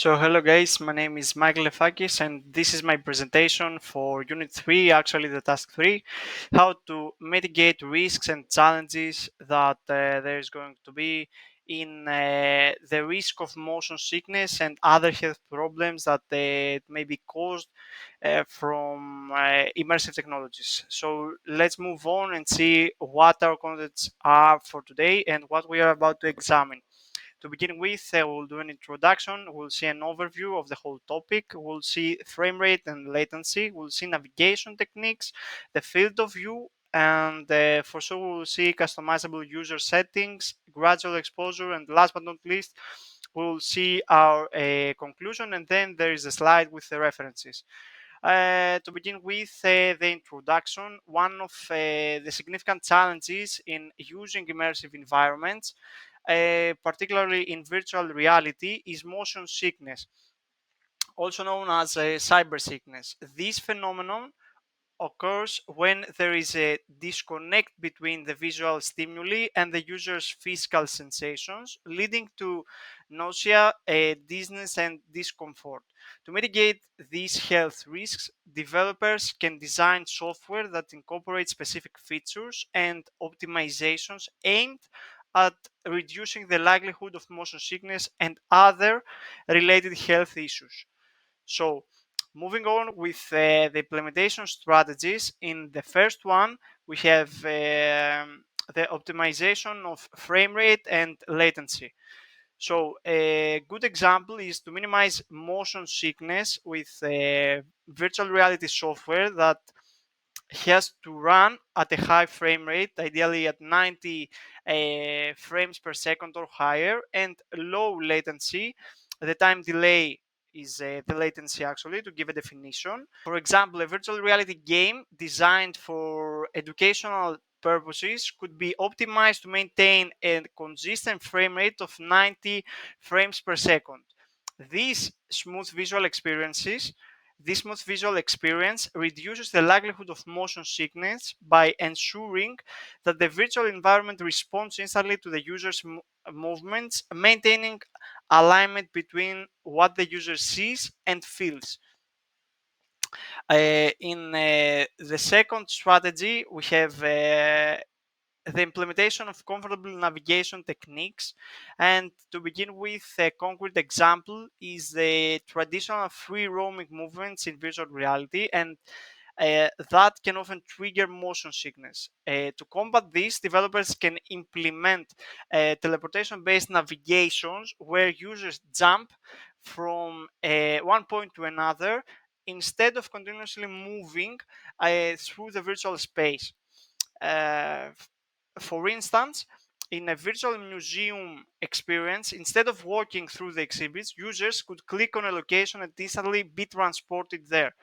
So hello guys, my name is Michael Lefakis and this is my presentation for Unit 3, actually the task 3, how to mitigate risks and challenges that there is going to be in the risk of motion sickness and other health problems that may be caused from immersive technologies. So let's move on and see what our contents are for today and what we are about to examine. To begin with, we'll do an introduction, we'll see an overview of the whole topic, we'll see frame rate and latency, we'll see navigation techniques, the field of view, and for sure we'll see customizable user settings, gradual exposure, and last but not least, we'll see our conclusion, and then there is a slide with the references. To begin with the introduction, one of the significant challenges in using immersive environments, particularly in virtual reality, is motion sickness, also known as cyber sickness. This phenomenon occurs when there is a disconnect between the visual stimuli and the user's physical sensations, leading to nausea, dizziness, and discomfort. To mitigate these health risks, developers can design software that incorporates specific features and optimizations aimed at reducing the likelihood of motion sickness and other related health issues. So, moving on with the implementation strategies, in the first one, we have the optimization of frame rate and latency. So, a good example is to minimize motion sickness with virtual reality software that has to run at a high frame rate, ideally at 90 frames per second or higher, and low latency. The time delay is the latency, actually, to give a definition. For example, a virtual reality game designed for educational purposes could be optimized to maintain a consistent frame rate of 90 frames per second. These smooth visual experiences this smooth visual experience reduces the likelihood of motion sickness by ensuring that the virtual environment responds instantly to the user's movements, maintaining alignment between what the user sees and feels. In the second strategy, we have the implementation of comfortable navigation techniques. And to begin with, a concrete example is the traditional free roaming movements in virtual reality, and that can often trigger motion sickness. To combat this, developers can implement teleportation based navigations where users jump from one point to another instead of continuously moving through the virtual space. Uh, for instance, in a virtual museum experience, instead of walking through the exhibits, users could click on a location and instantly be transported there.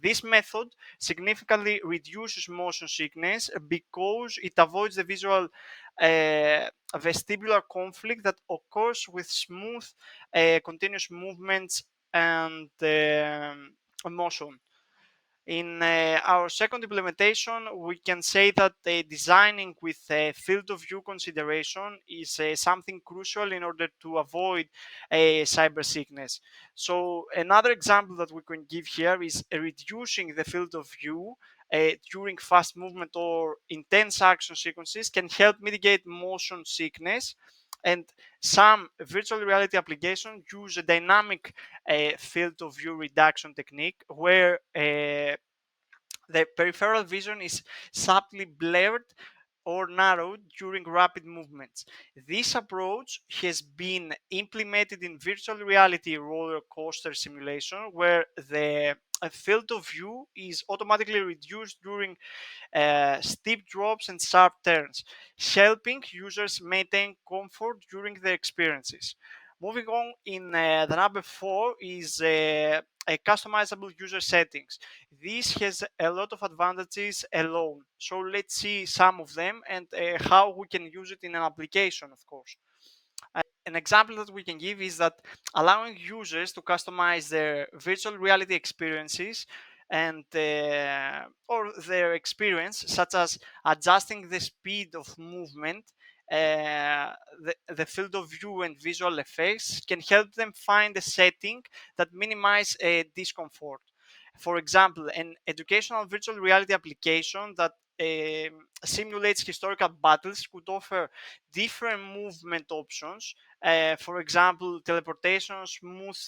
This method significantly reduces motion sickness because it avoids the visual vestibular conflict that occurs with smooth, continuous movements and motion. In our second implementation, we can say that designing with field of view consideration is something crucial in order to avoid cyber sickness. So another example that we can give here is reducing the field of view during fast movement or intense action sequences can help mitigate motion sickness. And some virtual reality applications use a dynamic field of view reduction technique where the peripheral vision is subtly blurred or narrowed during rapid movements. This approach has been implemented in virtual reality roller coaster simulation, where the field of view is automatically reduced during steep drops and sharp turns, helping users maintain comfort during their experiences. Moving on, in the number 4 is a customizable user settings. This has a lot of advantages alone. So let's see some of them and how we can use it in an application, of course. An example that we can give is that allowing users to customize their virtual reality experiences and or their experience, such as adjusting the speed of movement the field of view and visual effects can help them find a setting that minimize discomfort. For example, an educational virtual reality application that simulates historical battles could offer different movement options. For example, teleportation, smooth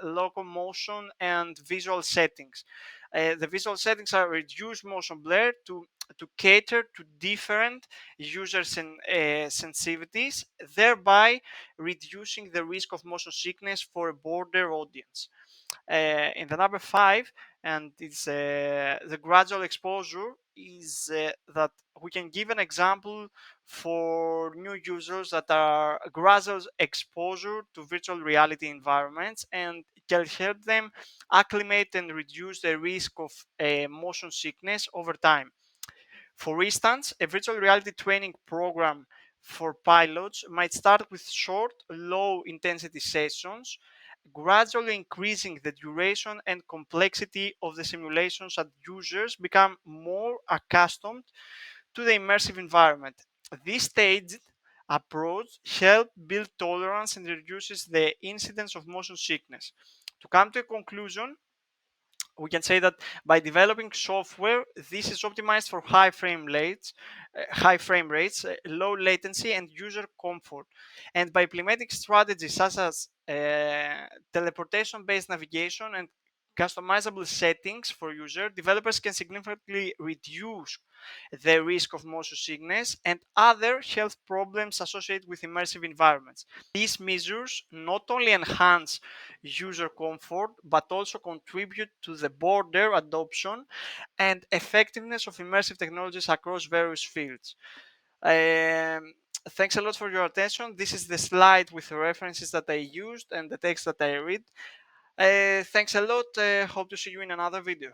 locomotion, and visual settings. The visual settings are reduced motion blur to cater to different user sensitivities, thereby reducing the risk of motion sickness for a broader audience. In the number five, and it's the gradual exposure, is that we can give an example for new users that are gradual exposure to virtual reality environments and can help them acclimate and reduce the risk of motion sickness over time. For instance, a virtual reality training program for pilots might start with short, low intensity sessions, gradually increasing the duration and complexity of the simulations as users become more accustomed to the immersive environment. This staged approach helps build tolerance and reduces the incidence of motion sickness. To come to a conclusion, we can say that by developing software, this is optimized for high frame rates, low latency, and user comfort. And by implementing strategies such as teleportation-based navigation and customizable settings for user, developers can significantly reduce the risk of motion sickness and other health problems associated with immersive environments. These measures not only enhance user comfort but also contribute to the broader adoption and effectiveness of immersive technologies across various fields. Um, Thanks a lot for your attention. This is the slide with the references that I used and the text that I read. Thanks a lot. Hope to see you in another video.